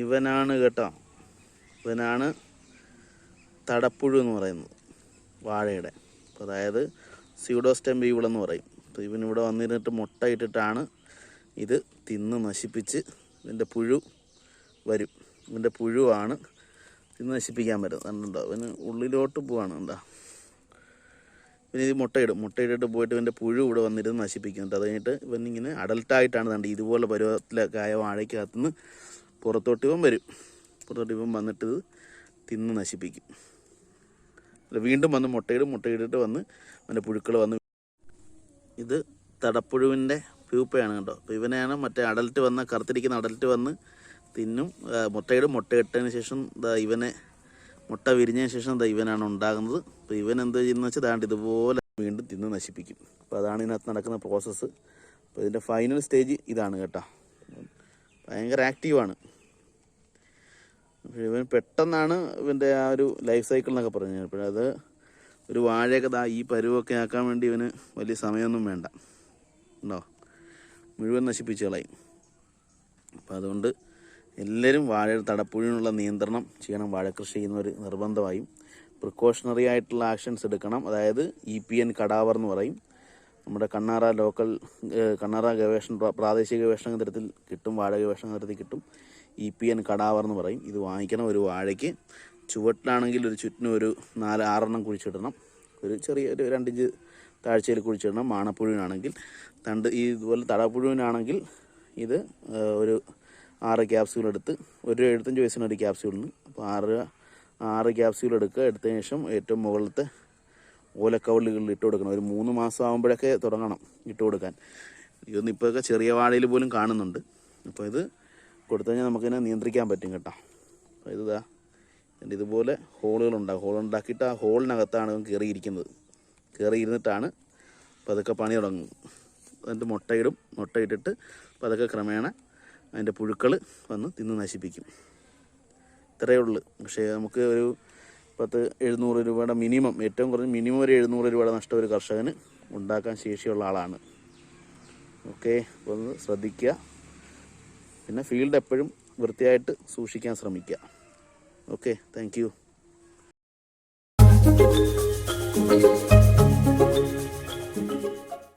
ഇവനാണ് കേട്ടോ, ഇവനാണ് തടപ്പുഴു എന്ന് പറയുന്നത് വാഴയുടെ. അപ്പോൾ അതായത് സ്യൂഡോസ്റ്റം ബീവിൾ എന്ന് പറയും. അപ്പോൾ ഇവനിവിടെ വന്നിരുന്നിട്ട് മുട്ട ഇട്ടിട്ടാണ് ഇത് തിന്ന് നശിപ്പിച്ച് ഇതിൻ്റെ പുഴു വരും. ഇതിൻ്റെ പുഴുവാണ് തിന്ന് നശിപ്പിക്കാൻ പറ്റുന്നത്. കണ്ടുണ്ടോ, ഇവന് ഉള്ളിലോട്ട് പോവാണ്. കണ്ടോ, പിന്നെ ഇത് മുട്ടയിട്ടിട്ട് പോയിട്ട് ഇവൻ്റെ പുഴു ഇവിടെ വന്നിരുന്ന് നശിപ്പിക്കുന്നുണ്ട്. അത് കഴിഞ്ഞിട്ട് ഇവനിങ്ങനെ അഡൽട്ടായിട്ടാണ് കണ്ട് ഇതുപോലെ പരുവത്തിലൊക്കെ ആയ വാഴയ്ക്കകത്തുനിന്ന് പുറത്തോട്ട് ഇവൻ വരും. പുറത്തോട്ട് ഇവൻ വന്നിട്ട് ഇത് തിന്ന് നശിപ്പിക്കും. വീണ്ടും വന്ന് മുട്ടയിട്ടിട്ട് വന്ന് അവൻ്റെ പുഴുക്കൾ വന്ന്. ഇത് തടപ്പുഴുവിൻ്റെ പ്യൂപ്പയാണ് കേട്ടോ. അപ്പോൾ ഇവനെയാണ് മറ്റേ അഡൽട്ട് വന്ന് കറുത്തിരിക്കുന്ന അഡൽട്ട് വന്ന് തിന്നും. മുട്ടയിട്ടതിന് ശേഷം ഇവനെ മുട്ട വിരിഞ്ഞതിന് ശേഷം ഇവനാണ് ഉണ്ടാകുന്നത്. അപ്പോൾ ഇവൻ എന്ത് ചെയ്യുന്നത് വെച്ചാൽ ദാണ്ട് ഇതുപോലെ വീണ്ടും തിന്ന് നശിപ്പിക്കും. അപ്പോൾ അതാണ് ഇതിനകത്ത് നടക്കുന്ന പ്രോസസ്സ്. അപ്പോൾ ഇതിൻ്റെ ഫൈനൽ സ്റ്റേജ് ഇതാണ് കേട്ടോ. ഭയങ്കര ആക്റ്റീവാണ്. ഇവൻ പെട്ടെന്നാണ് ഇവൻ്റെ ആ ഒരു ലൈഫ് സൈക്കിൾ എന്നൊക്കെ പറഞ്ഞു. അത് ഒരു വാഴയൊക്കെ ഈ പരുവൊക്കെ ആക്കാൻ വേണ്ടി ഇവന് വലിയ സമയമൊന്നും വേണ്ട. ഉണ്ടോ, മുഴുവൻ നശിപ്പിച്ച് കളയും. അപ്പോൾ അതുകൊണ്ട് എല്ലാവരും വാഴയുടെ തടപ്പുഴുവിനുള്ള നിയന്ത്രണം ചെയ്യണം. വാഴക്കൃഷി ചെയ്യുന്നവർ നിർബന്ധമായും പ്രിക്കോഷണറി ആയിട്ടുള്ള ആക്ഷൻസ് എടുക്കണം. അതായത് EPN കടാവർ എന്ന് പറയും. നമ്മുടെ കണ്ണാറ പ്രാദേശിക ഗവേഷണ കേന്ദ്രത്തിൽ കിട്ടും, വാഴ ഗവേഷണ കേന്ദ്രത്തിൽ കിട്ടും. EPN കടാവർ എന്ന് പറയും. ഇത് വാങ്ങിക്കണം. ഒരു വാഴയ്ക്ക് ചുവട്ടിലാണെങ്കിൽ ഒരു ചുറ്റിനും ഒരു 4-6 കുഴിച്ചിടണം. ഒരു ചെറിയ ഒരു 2 ഇഞ്ച് താഴ്ചയിൽ കുഴിച്ചിടണം. മാണപ്പുഴുവിനാണെങ്കിൽ ഇതുപോലെ തടപ്പുഴുവിനാണെങ്കിൽ ഇത് ഒരു 6 ക്യാപ്സ്യൂൾ എടുത്ത്, ഒരു 75 വയസ്സിന് ഒരു ക്യാപ്സ്യൂളിന്. അപ്പോൾ 6 ക്യാപ്സ്യൂൾ എടുക്കുക. എടുത്തതിന് ശേഷം ഏറ്റവും മുകളിലത്തെ ഓലക്കവളുകളിൽ ഇട്ട് കൊടുക്കണം. ഒരു 3 മാസം ആകുമ്പോഴൊക്കെ തുടങ്ങണം ഇട്ട് കൊടുക്കാൻ. ഇതൊന്നും ഇപ്പോഴൊക്കെ ചെറിയ വാഴയിൽ പോലും കാണുന്നുണ്ട്. അപ്പോൾ ഇത് കൊടുത്തു കഴിഞ്ഞാൽ നമുക്കിതിനെ നിയന്ത്രിക്കാൻ പറ്റും കേട്ടോ. അപ്പോൾ ഇതുപോലെ ഹോളുകളുണ്ടാകും. ഹോളുണ്ടാക്കിയിട്ട് ആ ഹോളിനകത്താണ് ഇവൻ കയറിയിരുന്നിട്ടാണ് പതുക്കെ പണി തുടങ്ങുന്നത്. എന്നിട്ട് മുട്ടയിട്ടിട്ട് പതുക്കെ ക്രമേണ അതിൻ്റെ പുഴുക്കൾ വന്ന് തിന്ന് നശിപ്പിക്കും. ഇത്രയേ ഉള്ളൂ. പക്ഷേ നമുക്ക് ഒരു 700 രൂപയുടെ മിനിമം, ഏറ്റവും കുറഞ്ഞ മിനിമം ഒരു 700 രൂപയുടെ നഷ്ടം ഒരു കർഷകന് ഉണ്ടാക്കാൻ ശേഷിയുള്ള ആളാണ്. ഓക്കെ, അപ്പോൾ ഒന്ന് ശ്രദ്ധിക്കുക. പിന്നെ ഫീൽഡ് എപ്പോഴും വൃത്തിയായിട്ട് സൂക്ഷിക്കാൻ ശ്രമിക്കുക. Okay, thank you.